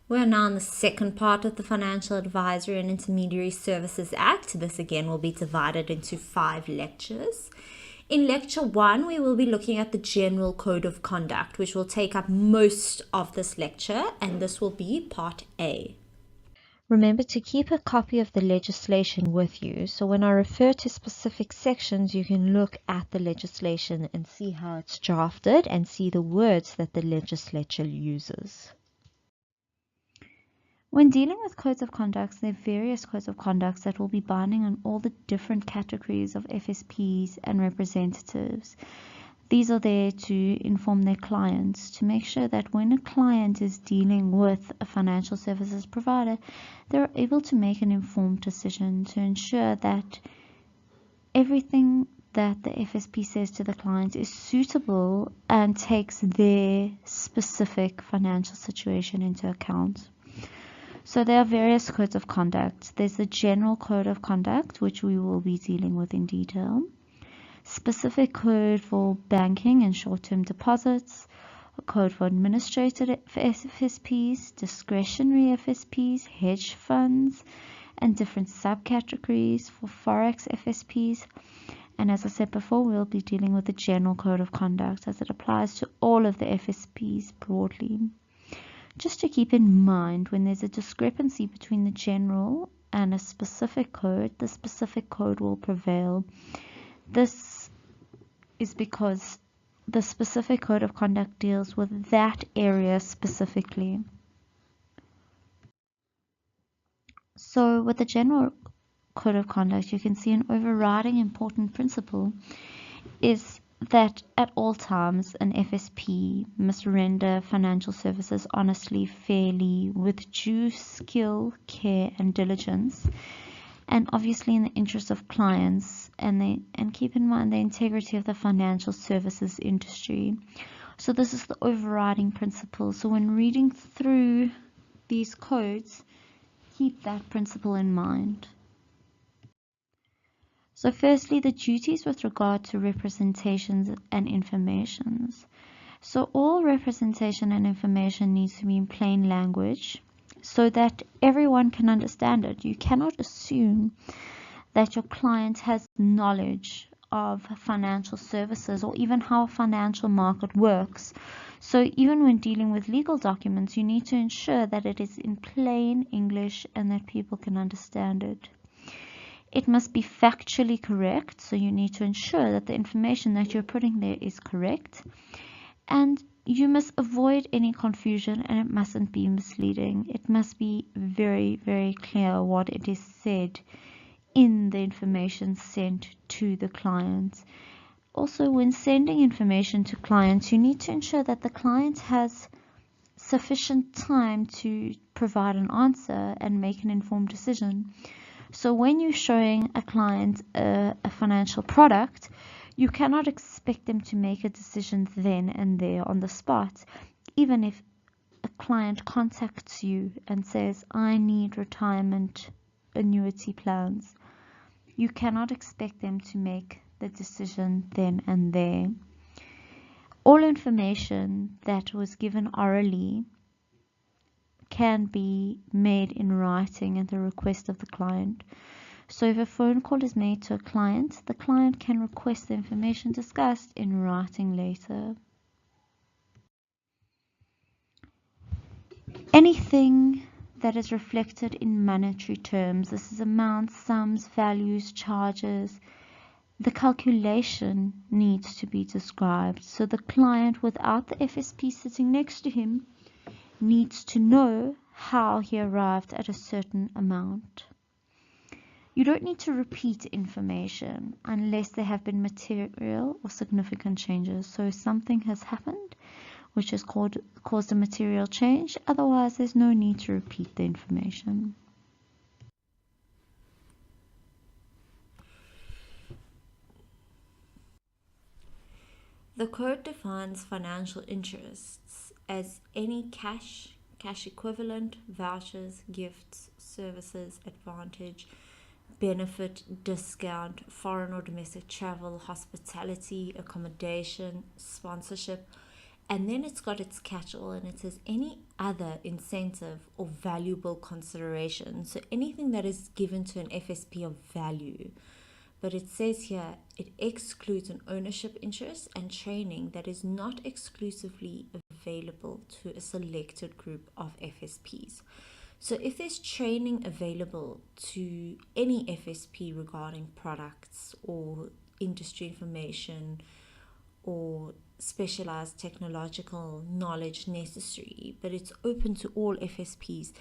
We're now on the second part of the Financial Advisory and Intermediary Services Act. This again will be divided into 5 lectures. In lecture 1, we will be looking at the General Code of Conduct, which will take up most of this lecture, and this will be part A. Remember to keep a copy of the legislation with you, so when I refer to specific sections, you can look at the legislation and see how it's drafted and see the words that the legislature uses. When dealing with codes of conduct, there are various codes of conduct that will be binding on all the different categories of FSPs and representatives. These are there to inform their clients, to make sure that when a client is dealing with a financial services provider, they're able to make an informed decision to ensure that everything that the FSP says to the client is suitable and takes their specific financial situation into account. So there are various codes of conduct. There's the General Code of Conduct, which we will be dealing with in detail. Specific code for banking and short-term deposits, a code for administrative FSPs, discretionary FSPs, hedge funds, and different subcategories for Forex FSPs. And as I said before, we'll be dealing with the General Code of Conduct as it applies to all of the FSPs broadly. Just to keep in mind, when there's a discrepancy between the general and a specific code, the specific code will prevail. This is because the specific code of conduct deals with that area specifically. So with the general code of conduct, you can see an overriding important principle is that at all times an FSP must render financial services honestly, fairly, with due skill, care and diligence, and obviously in the interest of clients, and keep in mind the integrity of the financial services industry. So this is the overriding principle. So when reading through these codes, keep that principle in mind. So firstly, the duties with regard to representations and informations. So all representation and information needs to be in plain language so that everyone can understand it. You cannot assume that your client has knowledge of financial services or even how a financial market works. So even when dealing with legal documents, you need to ensure that it is in plain English and that people can understand it. It must be factually correct, so you need to ensure that the information that you're putting there is correct. And you must avoid any confusion, and it mustn't be misleading. It must be very, very clear what it is said in the information sent to the client. Also, when sending information to clients, you need to ensure that the client has sufficient time to provide an answer and make an informed decision. So when you're showing a client a financial product, you cannot expect them to make a decision then and there on the spot. Even if a client contacts you and says, I need retirement annuity plans, you cannot expect them to make the decision then and there. All information that was given orally can be made in writing at the request of the client. So if a phone call is made to a client, the client can request the information discussed in writing later. Anything that is reflected in monetary terms, this is amounts, sums, values, charges, the calculation needs to be described. So the client, without the FSP sitting next to him, needs to know how he arrived at a certain amount. You don't need to repeat information unless there have been material or significant changes. So something has happened which has caused a material change. Otherwise, there's no need to repeat the information. The code defines financial interests as any cash equivalent, vouchers, gifts, services, advantage, benefit, discount, foreign or domestic travel, hospitality, accommodation, sponsorship, And then it's got its catch-all, and it says any other incentive or valuable consideration. So anything that is given to an FSP of value. But it says here, it excludes an ownership interest and training that is not exclusively available to a selected group of FSPs. So if there's training available to any FSP regarding products or industry information or specialized technological knowledge necessary, but it's open to all FSPs,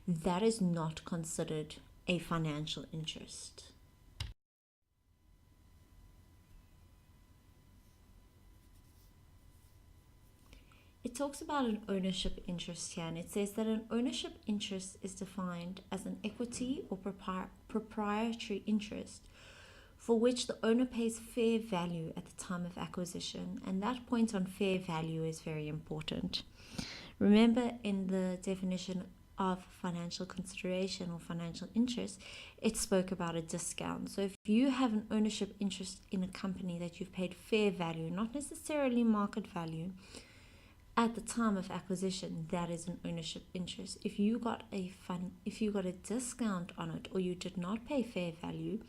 that is not considered a financial interest. It talks about an ownership interest here, and it says that an ownership interest is defined as an equity or proprietary interest for which the owner pays fair value at the time of acquisition. And that point on fair value is very important. Remember, in the definition of financial consideration or financial interest, it spoke about a discount. So if you have an ownership interest in a company that you've paid fair value, not necessarily market value, at the time of acquisition, that is an ownership interest. If you got a discount on it, or you did not pay fair value,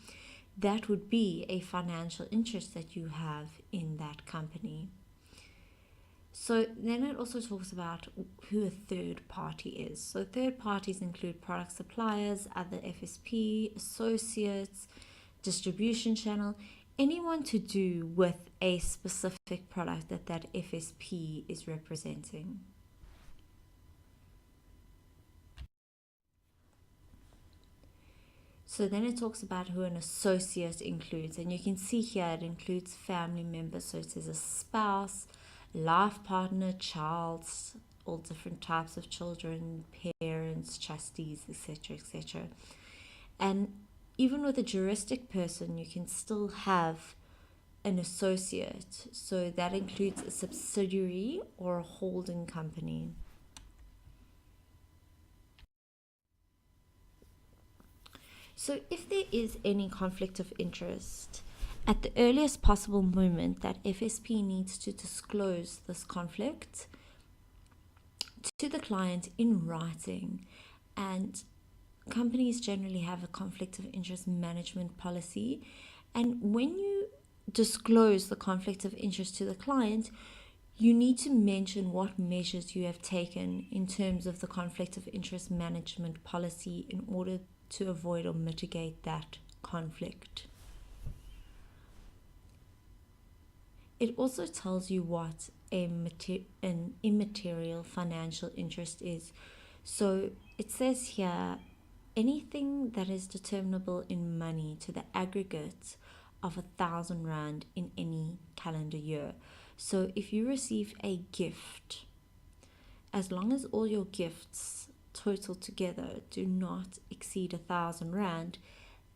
that would be a financial interest that you have in that company. So then it also talks about who a third party is. So third parties include product suppliers, other FSP, associates, distribution channel, anyone to do with a specific product that FSP is representing. So then it talks about who an associate includes, and you can see here it includes family members. So it says a spouse, life partner, child, all different types of children, parents, trustees, etc., etc. And even with a juristic person, you can still have an associate. So that includes a subsidiary or a holding company. So if there is any conflict of interest, at the earliest possible moment, that FSP needs to disclose this conflict to the client in writing. And companies generally have a conflict of interest management policy. And when you disclose the conflict of interest to the client, you need to mention what measures you have taken in terms of the conflict of interest management policy in order to avoid or mitigate that conflict. It also tells you what an immaterial financial interest is. So it says here, anything that is determinable in money to the aggregate of 1,000 rand in any calendar year. So if you receive a gift, as long as all your gifts total together do not exceed 1,000 rand,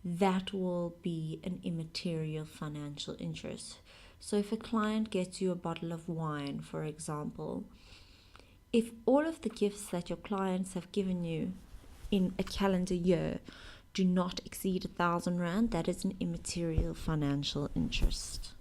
that will be an immaterial financial interest. So if a client gets you a bottle of wine, for example, if all of the gifts that your clients have given you in a calendar year do not exceed 1,000 rand, that is an immaterial financial interest.